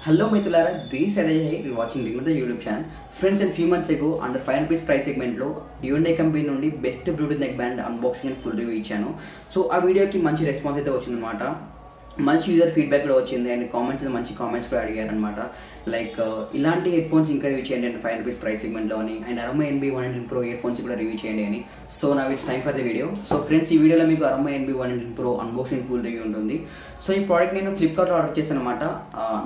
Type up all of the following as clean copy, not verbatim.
Hello Mirthrulaara, this is SaiTeja here. You're watching the YouTube channel. Friends, and few months ago, under 5 rupees price segment lo Hyundai company nundi best Bluetooth neckband unboxing and full review ichanu. So aa video ki manchi response aithe vachindi anamata. మంచి user feedback కూడా వచ్చింది and మంచి comments కూడా అడిగారు అనమాట. Like ఇలాంటి head phones ఇంకా review చేయండి అండ్ 5 రూపీస్ ప్రైస్ సెగ్మెంట్లో అని and Aroma NB 110 Pro ear phones కూడా రివ్యూ చేయండి అని. సో నా it's time for the video. So friends, ఈ వీడియోలో మీకు Aroma NB 110 Pro unboxing full review ఉంటుంది. సో ఈ ప్రోడక్ట్ నేను ఫ్లిప్కార్ట్లో ఆర్డర్ చేశాను అనమాట.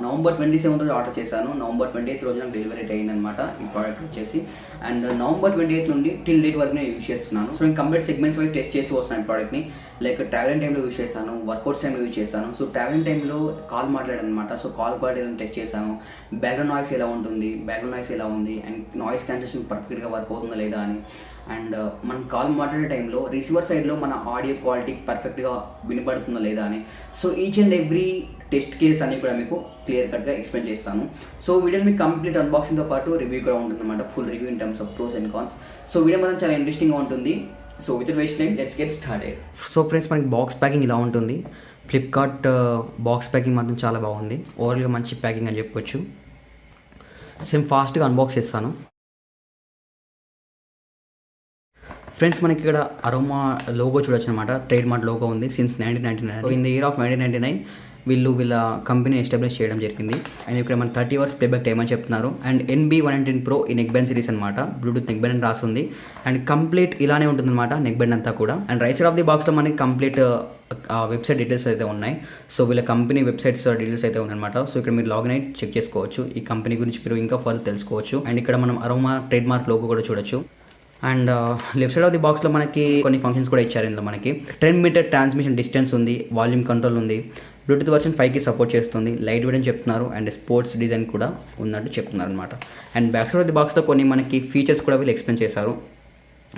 November 27 రోజు ఆర్డర్ చేశాను. November 28 రోజు నాకు డెలివరీ అయిందనమాట ఈ ప్రోడక్ట్ వచ్చేసి. అండ్ November 28 నుండి టిల్ డేట్ వరకు నేను యూజ్ చేస్తున్నాను. సో నేను కంప్లీట్ సెగ్మెంట్స్ వైపు టెస్ట్ చేసి వస్తున్నాను ఈ ప్రోడక్ట్ని. లైక్ ట్రావెలింగ్ టైంలో యూజ్ చేశాను, వర్కౌట్స్ టైంలో యూజ్ చేశాను. సో ట్రావెలింగ్ టైంలో కాల్ మాట్లాడాను అనమాట. సో కాల్ క్వాలిటీని టెస్ట్ చేశాను. బ్యాక్గ్రౌండ్ నాయిస్ ఎలా ఉంది అండ్ నాయిస్ క్యాన్సలేషన్ పర్ఫెక్ట్గా వర్క్ అవుతుందా లేదా అని. అండ్ మనం కాల్ మాట్లాడే టైంలో రిసీవర్ సైడ్లో మన ఆడియో క్వాలిటీ పర్ఫెక్ట్గా వినపడుతుందా లేదా అని. So each and every test case అని కూడా మీకు క్లియర్ కట్గా ఎక్స్ప్లెయిన్ చేస్తాను. సో వీడియో మీకు కంప్లీట్ అన్బాక్సింగ్తో పాటు రివ్యూ కూడా ఉంటుంది అనమాట, full review in terms of pros and cons. So video మాత్రం చాలా ఇంట్రెస్టింగ్గా ఉంటుంది. So with waste time let's get started. So friends, మనకి బాక్స్ ప్యాకింగ్ ఇలా ఉంటుంది. ఫ్లిప్కార్ట్ బాక్స్ ప్యాకింగ్ మాత్రం చాలా బాగుంది. ఓవరాల్గా మంచి ప్యాకింగ్ అని చెప్పొచ్చు. సేమ్ ఫాస్ట్గా అన్బాక్స్ చేస్తాను. ఫ్రెండ్స్, మనకి ఇక్కడ అరోమా లోగో చూడొచ్చు అనమాట. ట్రేడ్ మార్క్ లోగో ఉంది since 1999. In the year of 1999 వీళ్ళ కంపెనీ ఎస్టాబ్లిష్ చేయడం జరిగింది. అండ్ ఇక్కడ మన 30 hours ప్లేబ్యాక్ టైం అని చెప్తున్నారు. అండ్ NB 110 Pro ఈ నెక్ బ్యాండ్ సిరీస్ అనమాట. బ్లూటూత్ నెక్ బ్యాండ్ అని రాస్తుంది. అండ్ కంప్లీట్ ఇలానే ఉంటుంది అనమాట నెక్ బ్యాండ్ అంతా కూడా. And right side of the బాక్స్లో మనకి కంప్లీట్ వెబ్సైట్ డీటెయిల్స్ అయితే ఉన్నాయి. సో వీళ్ళ కంపెనీ వెబ్సైట్స్ డీటెయిల్స్ అయితే ఉన్నాయన్నమాట. సో ఇక్కడ మీరు లాగిన్ అయి చెక్ చేసుకోవచ్చు. ఈ కంపెనీ గురించి మీరు ఇంకా ఫర్దర్ తెలుసుకోవచ్చు. అండ్ ఇక్కడ మనం అరోమా ట్రేడ్ మార్క్ లోగో కూడా చూడొచ్చు. And left side of the బాక్స్లో మనకి కొన్ని ఫంక్షన్స్ కూడా ఇచ్చారు. ఇందులో మనకి 10 meter ట్రాన్స్మిషన్ డిస్టెన్స్ ఉంది, వాల్యూమ్ కంట్రోల్ ఉంది, బ్లూటూత్ వర్షన్ 5కి సపోర్ట్ చేస్తుంది, లైట్ వెయిట్ అని చెప్తున్నారు, అండ్ స్పోర్ట్స్ డిజైన్ కూడా ఉన్నట్టు చెప్తున్నారు అనమాట. And back side of the బాక్స్లో కొన్ని మనకి ఫీచర్స్ కూడా వీళ్ళు ఎక్స్ప్లెయిన్ చేశారు.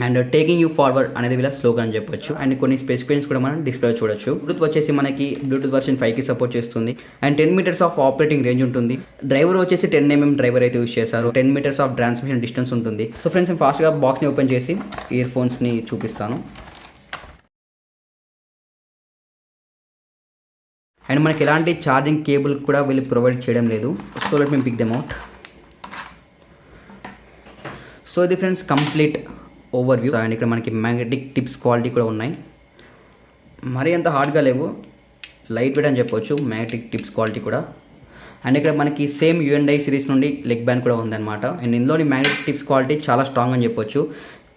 అండ్ టేకింగ్ యూ ఫార్వర్డ్ అనేది వీళ్ళ స్లోగన్ అని చెప్పొచ్చు. అండ్ కొన్ని స్పెసిఫికేషన్స్ కూడా మనం డిస్ప్లే చూడొచ్చు. బ్లూటూత్ వచ్చేసి మనకి బ్లూటూత్ వర్షన్ 5కి సపోర్ట్ చేస్తుంది and 10 meters of operating range ఉంటుంది. డ్రైవర్ వచ్చేసి 10 mm డ్రైవర్ అయితే యూజ్ చేశారు. 10 meters ఆఫ్ ట్రాన్స్మిషన్ డిస్టెన్స్ ఉంటుంది. సో ఫ్రెండ్స్, నేను ఫాస్ట్గా బాక్స్ని ఓపెన్ చేసి ఇయర్ ఫోన్స్ని చూపిస్తాను. అండ్ మనకి ఎలాంటి ఛార్జింగ్ కేబుల్ కూడా వీళ్ళు ప్రొవైడ్ చేయడం లేదు. So let me pick them out. So ఇది ఫ్రెండ్స్ కంప్లీట్ ఓవర్వ్యూ. అండ్ ఇక్కడ మనకి మ్యాగ్నెటిక్ టిప్స్ క్వాలిటీ కూడా ఉన్నాయి. మరీ అంత హార్డ్గా లేవు, లైట్ వెయిట్ అని చెప్పొచ్చు మ్యాగ్నెటిక్ టిప్స్ క్వాలిటీ కూడా. అండ్ ఇక్కడ మనకి సేమ్ Hyundai సిరీస్ నుండి లెగ్ బ్యాండ్ కూడా ఉందన్నమాట. అండ్ ఇందులోని మ్యాగ్నెటిక్ టిప్స్ క్వాలిటీ చాలా స్ట్రాంగ్ అని చెప్పొచ్చు,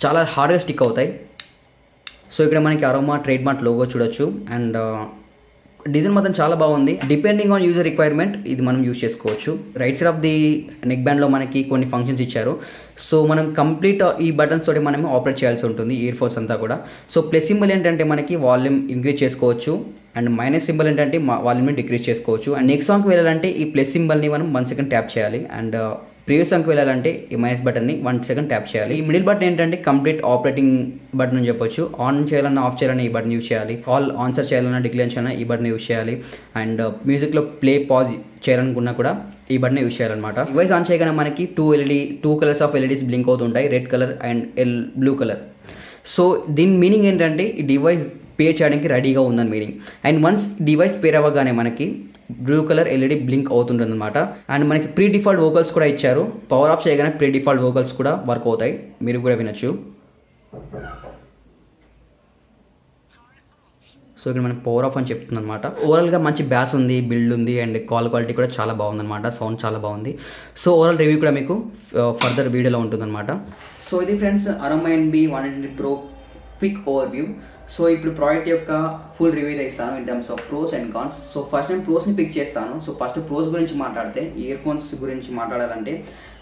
చాలా హార్డ్గా స్టిక్ అవుతాయి. సో ఇక్కడ మనకి అరోమా ట్రేడ్ మార్క్ లోగో చూడొచ్చు. అండ్ డిజైన్ మాత్రం చాలా బాగుంది. డిపెండింగ్ ఆన్ యూజర్ రిక్వైర్మెంట్ ఇది మనం యూజ్ చేసుకోవచ్చు. Right side of the neck బ్యాండ్లో మనకి కొన్ని ఫంక్షన్స్ ఇచ్చారు. సో మనం కంప్లీట్ ఈ బటన్స్ తోటి మనం ఆపరేట్ చేయాల్సి ఉంటుంది ఇయర్ ఫోన్స్ అంతా కూడా. సో ప్లస్ సింబల్ ఏంటంటే మనకి వాల్యూమ్ ఇంక్రీజ్ చేసుకోవచ్చు అండ్ మైనస్ సింబల్ ఏంటంటే వాల్యూమ్ని డిక్రీజ్ చేసుకోవచ్చు. అండ్ నెక్స్ట్ సాంగ్కి వెళ్ళాలంటే ఈ ప్లస్ సింబల్ని మనం 1 second ట్యాప్ చేయాలి. అండ్ ప్రీవియస్ సాంగ్కి వెళ్ళాలంటే ఈ మైనస్ బటన్ని 1 second ట్యాప్ చేయాలి. ఈ మిడిల్ బటన్ ఏంటంటే కంప్లీట్ ఆపరేటింగ్ బటన్ అని చెప్పొచ్చు. ఆన్ చేయాలన్నా ఆఫ్ చేయాలన్నా ఈ బటన్ యూజ్ చేయాలి. కాల్ ఆన్సర్ చేయాలన్నా డిక్లేర్ చేయాలన్నా ఈ బటన్ యూజ్ చేయాలి. అండ్ మ్యూజిక్లో ప్లే పాజ్ చేయాలనుకున్నా కూడా ఈ బటన్ యూజ్ చేయాలన్నమాట. డివైస్ ఆన్ చేయగానే మనకి 2 కలర్స్ ఆఫ్ LEDs బ్లింక్ అవుతుంటాయి, red colour and blue colour. So దీని మీనింగ్ ఏంటంటే ఈ డివైస్ పేర్ చేయడానికి రెడీగా ఉందని మీనింగ్. అండ్ వన్స్ డివైస్ పేర్ అవ్వగానే మనకి బ్లూ కలర్ LED బ్లింక్ అవుతుంటుంది అనమాట. అండ్ మనకి ప్రీ డిఫాల్ట్ వోకల్స్ కూడా ఇచ్చారు. పవర్ ఆఫ్ చేయగానే ప్రీ డిఫాల్ట్ వోకల్స్ కూడా వర్క్ అవుతాయి, మీరు కూడా వినొచ్చు. సో ఇక్కడ మనకి పవర్ ఆఫ్ అని చెప్తుంది అనమాట. ఓవరాల్గా మంచి బ్యాస్ ఉంది, బిల్డ్ ఉంది అండ్ కాల్ క్వాలిటీ కూడా చాలా బాగుందన్నమాట. సౌండ్ చాలా బాగుంది. సో ఓవరాల్ రివ్యూ కూడా మీకు ఫర్దర్ వీడియోలో ఉంటుందన్నమాట. సో ఇది friends Aroma NB 110 Pro quick overview. So ఇప్పుడు ప్రోడక్ట్ యొక్క ఫుల్ రివ్యూ ఇస్తాను in terms of pros and cons. So first నేను ప్రోస్ని పిక్ చేస్తాను. సో ఫస్ట్ ప్రోస్ గురించి మాట్లాడితే, ఇయర్ ఫోన్స్ గురించి మాట్లాడాలంటే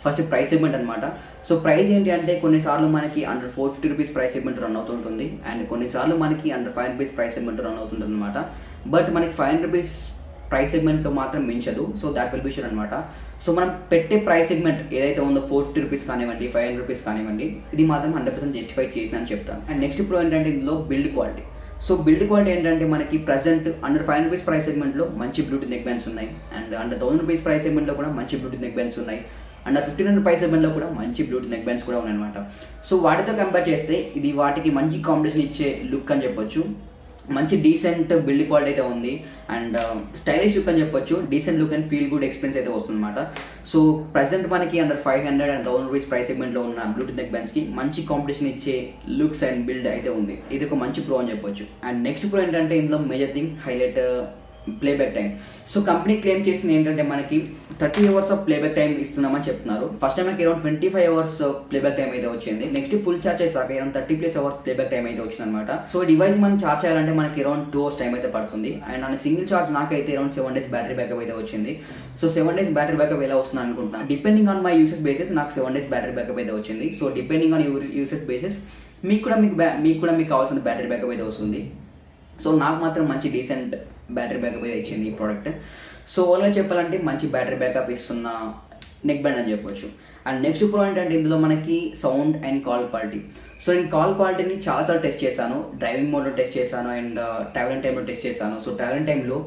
ఫస్ట్ ప్రైస్ సెగ్మెంట్ అనమాట. సో ప్రైస్ ఏంటి అంటే కొన్నిసార్లు మనకి under 450 rupees price segment run అవుతుంటుంది అండ్ కొన్నిసార్లు మనకి under 5 rupees price segment run అవుతుంటుంది అనమాట. బట్ మనకి 500 rupees ప్రైస్ సెగ్మెంట్లో మాత్రం మించదు. So that will be sure అనమాట. సో మనం పెట్టే ప్రైస్ సెగ్మెంట్ ఏదైతే ఉందో 450 rupees కానివ్వండి, 500 rupees కానివ్వండి, ఇది మాత్రం 100% జస్టిఫై చేసిందని చెప్తాను. అండ్ నెక్స్ట్ ప్రో ఏంటంటే ఇందులో build quality. So build quality ఏంటంటే మనకి ప్రజెంట్ under 500 rupees ప్రైస్ సెగ్మెంట్లో మంచి బ్లూటూత్ నెక్ బ్యాండ్స్ ఉన్నాయి అండ్ under 1000 rupees ప్రైస్ సెగ్మెంట్లో కూడా మంచి బ్లూటూత్ నెక్ బ్యాండ్స్ ఉన్నాయి. అండ్ 1500 ప్రైస్ సెగ్మెంట్లో కూడా మంచి బ్లూటూత్ నెక్ బ్యాండ్స్ కూడా ఉన్నాయన్నమాట. సో వాటితో కంపేర్ చేస్తే ఇది వాటికి మంచి కాంబినేషన్ ఇచ్చే లుక్ అని చెప్పొచ్చు. మంచి డీసెంట్ బిల్డ్ క్వాలిటీ అయితే ఉంది అండ్ స్టైలిష్ లుక్ అని చెప్పొచ్చు. Decent look and feel good experience అయితే వస్తుందన్నమాట. సో ప్రెసెంట్ మనకి అండర్ 500 అండ్ 1000 రూపీస్ ప్రైస్ సెగ్మెంట్లో ఉన్న బ్లూటూత్ నెక్ బ్యాండ్స్కి మంచి కాంపిటీషన్ ఇచ్చే లుక్స్ అండ్ బిల్డ్ అయితే ఉంది. ఇది ఒక మంచి ప్రో అని చెప్పొచ్చు. అండ్ నెక్స్ట్ ప్రో ఏంటంటే ఇందులో major thing highlight playback time. So company claim చేసింది ఏంటంటే మనకి 30 hours ఆఫ్ ప్లేబ్యాక్ టైం ఇస్తున్నామని చెప్తున్నారు. ఫస్ట్ టైం మనకి అరౌండ్ 25 hours ప్లేబ్యాక్ టైం అయితే వచ్చింది. నెక్స్ట్ ఫుల్ ఛార్జ్ చేసాక అరౌండ్ 30+ hours ప్లేబ్యాక్ టైం అయితే వచ్చింది అనమాట. సో డివైస్ మనం ఛార్జ్ చేయాలంటే మనకి అరౌండ్ 2 hours టైం అయితే పడుతుంది. అండ్ మన సింగిల్ ఛార్జ్ నాకైతే అరౌండ్ 7 days బ్యాటరీ బ్యాకప్ అయితే వచ్చింది. సో 7 days బ్యాటరీ బ్యాకప్ ఎలా వస్తుంది అనుకుంటున్నాను. Depending on my usage basis నాకు 7 days బ్యాటరీ బ్యాకప్ అయితే వచ్చింది. So depending on usage basis మీకు కూడా మీకు కావాల్సిన బ్యాటరీ బ్యాకప్ అయితే వస్తుంది. సో నాకు మాత్రం మంచి డీసెంట్ బ్యాటరీ బ్యాకప్ అయితే ఇచ్చింది ఈ ప్రోడక్ట్. సో ఓవర్గా చెప్పాలంటే మంచి బ్యాటరీ బ్యాకప్ ఇస్తున్న నెక్ బ్యాండ్ అని చెప్పొచ్చు. అండ్ నెక్స్ట్ ప్రో ఏంటంటే ఇందులో మనకి sound and call quality. So నేను కాల్ క్వాలిటీని చాలాసార్లు టెస్ట్ చేశాను. డ్రైవింగ్ మోడ్లో టెస్ట్ చేశాను అండ్ ట్రావెలింగ్ టైంలో టెస్ట్ చేశాను. సో ట్రావెలింగ్ టైంలో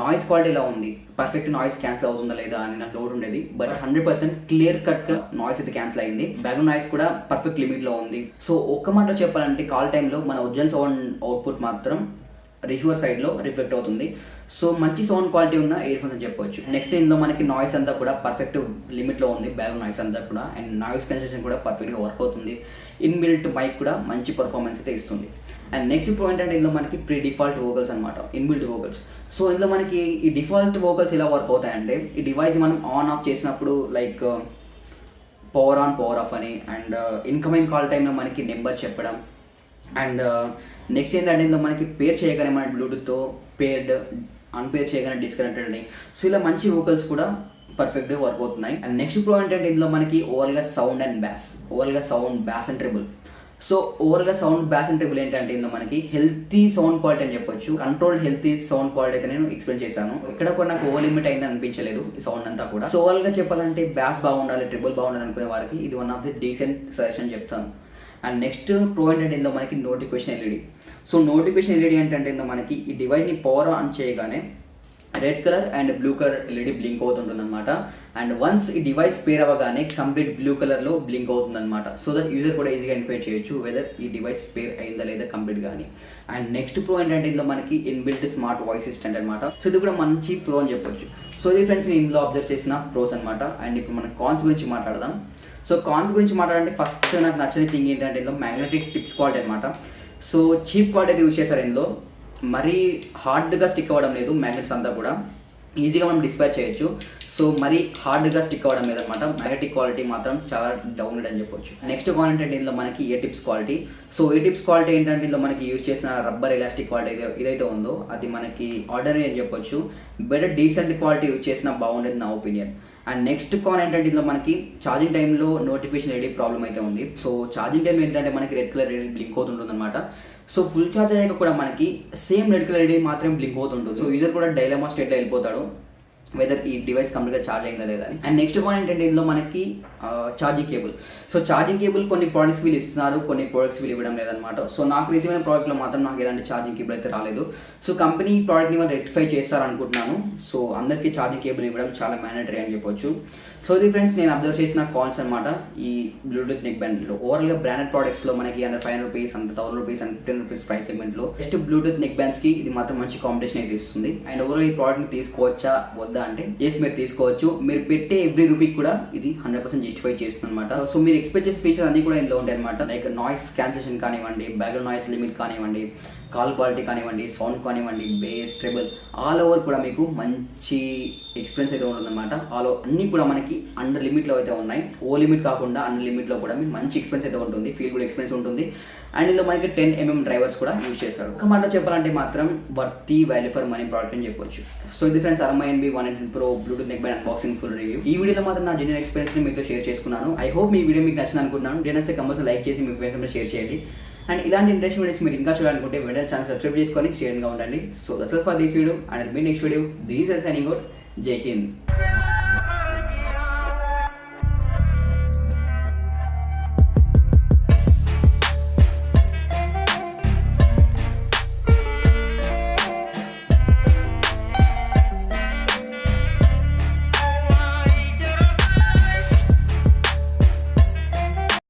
నాయిస్ క్వాలిటీ ఎలా ఉంది, పర్ఫెక్ట్ నాయిస్ క్యాన్సిల్ అవుతుందా లేదా అని నాకు డౌట్ ఉండేది. బట్ 100% క్లియర్ కట్గా నాయిస్ అయితే క్యాన్సిల్ అయింది. బ్యాక్గ్రౌండ్ నాయిస్ కూడా పర్ఫెక్ట్ లిమిట్లో ఉంది. సో ఒక్క మాటలో చెప్పాలంటే కాల్ టైంలో మన ఒరిజినల్ సౌండ్ అవుట్పుట్ మాత్రం రిసీవర్ సైడ్లో రిఫ్లెక్ట్ అవుతుంది. సో మంచి సౌండ్ క్వాలిటీ ఉన్న ఇయర్ ఫోన్స్ అని చెప్పొచ్చు. నెక్స్ట్ ఇందులో మనకి నాయిస్ అంతా కూడా పర్ఫెక్ట్ లిమిట్లో ఉంది. బ్యాక్గ్రౌండ్ నాయిస్ అంతా కూడా అండ్ నాయిస్ కన్సెషన్ కూడా పర్ఫెక్ట్గా వర్క్ అవుతుంది. ఇన్బిల్ట్ మైక్ కూడా మంచి పర్ఫార్మెన్స్ అయితే ఇస్తుంది. అండ్ నెక్స్ట్ ప్రో ఏంటంటే ఇందులో మనకి ప్రీ డిఫాల్ట్ వోకల్స్ అనమాట, ఇన్బిల్ట్ వోకల్స్. సో ఇందులో మనకి ఈ డిఫాల్ట్ వోకల్స్ ఎలా వర్క్ అవుతాయంటే ఈ డివైస్ మనం ఆన్ ఆఫ్ చేసినప్పుడు like power on power of అని అండ్ ఇన్కమింగ్ కాల్ టైంలో మనకి నెంబర్ చెప్పడం అండ్ నెక్స్ట్ ఏంటంటే ఇందులో మనకి పేర్ చేయగానే మన బ్లూటూత్తో పేర్డ్ అన్పేర్ చేయగానే డిస్కనెక్టెడ్ అని. సో ఇలా మంచి వోకల్స్ కూడా పర్ఫెక్ట్గా వర్క్ అవుతున్నాయి. అండ్ నెక్స్ట్ ప్రో ఏంటంటే ఇందులో మనకి ఓవర్గా sound and bass and treble. So ఓవర్గా సౌండ్ బ్యాస్ అండ్ ట్రిబుల్ ఏంటంటే ఇందులో మనకి హెల్తీ సౌండ్ క్వాలిటీ అని చెప్పొచ్చు. కంట్రోల్డ్ హెల్తీ సౌండ్ క్వాలిటీ అయితే నేను ఎక్స్ప్లెయిన్ చేశాను. ఇక్కడ కూడా నాకు ఓవర్ లిమిట్ అయింది అనిపించలేదు ఈ సౌండ్ అంతా కూడా. సో ఓవర్గా చెప్పాలంటే బ్యాస్ బాగుండాలి, ట్రిబుల్ బాగుండాలి అనుకునే వారికి ఇది one of the decent suggestion చెప్తాను. అండ్ నెక్స్ట్ ప్రో ఏంటంటే ఇందులో మనకి notification LED. So notification LED ఏంటంటే ఇందులో మనకి ఈ డివైస్ని పవర్ ఆన్ చేయగానే red colour and blue colour LED blink అవుతుంటుంది అనమాట. అండ్ వన్స్ ఈ డివైస్ పేర్ అవ్వగానే కంప్లీట్ బ్లూ కలర్లో బ్లింక్ అవుతుంది అనమాట. సో దట్ యూజర్ కూడా ఈజీగా ఐడెంటిఫై చేయొచ్చు వెదర్ ఈ డివైస్ పేర్ అయిందా లేదా కంప్లీట్ కానీ. అండ్ నెక్స్ట్ ప్రో ఏంటంటే ఇందులో మనకి ఇన్బిల్ట్ స్మార్ట్ వాయిస్ అసిస్టెంట్ అనమాట. సో ఇది కూడా మంచి ప్రో అని చెప్పొచ్చు. సో ఇది ఫ్రెండ్స్ నేను ఇందులో అబ్జర్వ్ చేసిన ప్రోస్ అనమాట. అండ్ ఇప్పుడు మనం కాన్స్ గురించి మాట్లాడదాం. సో కాన్స్ గురించి మాట్లాడంటే ఫస్ట్ నాకు నచ్చిన థింగ్ ఏంటంటే ఇందులో మ్యాగ్నెటిక్ టిప్స్ క్వాలిటీ అనమాట. సో చీప్ క్వాలిటీ అయితే యూజ్ చేశారు ఇందులో. మరీ హార్డ్గా స్టిక్ అవ్వడం లేదు, మ్యాగ్నెట్స్ అంతా కూడా ఈజీగా మనం డిస్పాచ్ చేయొచ్చు. సో మరీ హార్డ్గా స్టిక్ అవ్వడం లేదనమాట. మ్యాగ్నెటిక్ క్వాలిటీ మాత్రం చాలా డౌన్లోడ్ అని చెప్పొచ్చు. నెక్స్ట్ కాన్ ఏంటంటే ఇందులో మనకి ఏ టిప్స్ క్వాలిటీ. సో ఏ టిప్స్ క్వాలిటీ ఏంటంటే ఇందులో మనకి యూజ్ చేసిన రబ్బర్ ఎలాస్టిక్ క్వాలిటీ ఇదైతే ఉందో అది మనకి ఆర్డనరీ అని చెప్పొచ్చు. బెటర్ డీసెంట్ క్వాలిటీ యూజ్ చేసిన బాగుండేది నా ఒపీనియన్. అండ్ నెక్స్ట్ కాన్ ఏంటంటే ఇందులో మనకి ఛార్జింగ్ టైంలో నోటిఫికేషన్ ఎల్ఈడి ప్రాబ్లం అయితే ఉంది. సో ఛార్జింగ్ టైం ఏంటంటే మనకి రెడ్ కలర్ ఎల్ఈడి బ్లింక్ అవుతుంటుంది అనమాట. సో ఫుల్ ఛార్జ్ అయ్యాక కూడా మనకి సేమ్ రెడ్ కలర్ ఎల్ఈడి మాత్రం బ్లింక్ అవుతుంటుంది. సో యూజర్ కూడా డైలమా స్టేట్లో వెళ్ళిపోతాడు వెదర్ ఈ డివైస్ కంప్లీట్గా ఛార్జ్ అయిందా లేదా అని. అండ్ నెక్స్ట్ వన్ ఏంటంటే ఇందులో మనకి charging cable. So charging cable కొన్ని ప్రోడక్ట్స్ వీళ్ళు ఇస్తున్నారు, కొన్ని ప్రోడక్ట్స్ వీళ్ళు ఇవ్వడం లేదనమాట. సో నాకు రిసీవ్ అయిన ప్రోడక్ట్లో మాత్రం నాకు ఎలాంటి ఛార్జింగ్ కేబుల్ అయితే రాలేదు. సో కంపెనీ ఈ ప్రోడక్ట్ని వాళ్ళు రెక్టిఫై చేస్తారనుకుంటున్నాను. సో అందరికీ ఛార్జింగ్ కేబుల్ ఇవ్వడం చాలా మ్యాండటరీ అని చెప్పొచ్చు. సో ఇది ఫ్రెండ్స్ నేను అబ్జర్వ్ చేసిన కాన్స్ అనమాట ఈ బ్లూటూత్ నెక్ బ్యాండ్లో. ఓవరాల్గా బ్రాండెడ్ ప్రోడక్ట్స్లో మనకి under 500 rupees and 1000 rupees and 10 rupees price సెగ్మెంట్లో జస్ట్ బ్లూటూత్ నెక్ బ్యాండ్స్కి ఇది మాత్రం మంచి కాంపిటీషన్ అయితే ఇస్తుంది. అండ్ ఓవరాల్ ఈ ప్రోడక్ట్ని తీసుకోవచ్చా వద్దా అంటే ఎస్ మీరు తీసుకోవచ్చు. మీరు పెట్టే ఎవ్రీ రూపీకి కూడా ఇది 100% జస్టిఫై చేస్తుంది అనమాట. సో మీరు ఎక్స్పెక్ట్ చేసే ఫీచర్స్ అన్ని కూడా ఇందులో ఉంటాయి అనమాట. లైక్ నాయిస్ క్యాన్సిలేషన్ కానివ్వండి, బ్యాక్గ్రౌండ్ నాయిస్ లిమిట్ కానివ్వండి, కాల్ క్వాలిటీ కానివ్వండి, సౌండ్ కానివ్వండి, బేస్, ట్రిబుల్ ఆల్ ఓవర్ కూడా మీకు మంచి ఎక్స్పీరియన్స్ అయితే ఉంటుందన్నమాట. అన్నీ కూడా మనకి అండర్ లిమిట్లో అయితే ఉన్నాయి. ఓ లిమిట్ కాకుండా అండర్ లిమిట్లో కూడా మీకు మంచి ఎక్స్పీరియన్స్ అయితే ఉంటుంది, ఫీల్ గుడ్ ఎక్స్పీరియన్స్ ఉంటుంది. అండ్ ఇందులో మనకి 10mm డ్రైవర్స్ కూడా యూజ్ చేస్తారు. ఒక మాట చెప్పాలంటే మాత్రం worthy value for money product అని చెప్పొచ్చు. సో ఇది friends Aroma NB 118 Pro Bluetooth neck band unboxing full review. ఈ వీడియోలో మాత్రం నా జెన్యూన్ ఎక్స్పీరియన్స్ మీతో షేర్ చేసుకున్నాను. ఐ హోప్ మీ వీడియో మీకు నచ్చింది అనుకుంటున్నాను. నేనైతే కంపల్సరీ లైక్ చేసి మీ ఫ్రెండ్స్ షేర్ చేయండి. అండ్ ఇలాంటి ఇంట్రెస్ట్ వీడియోస్ మీరు ఇంకా చూడాలనుకుంటే వెంటనే ఛానల్ సబ్స్క్రైబ్ చేసుకొని షేర్గా ఉండండి. So that's all for this video and me next video. This is signing out. జై హింద్.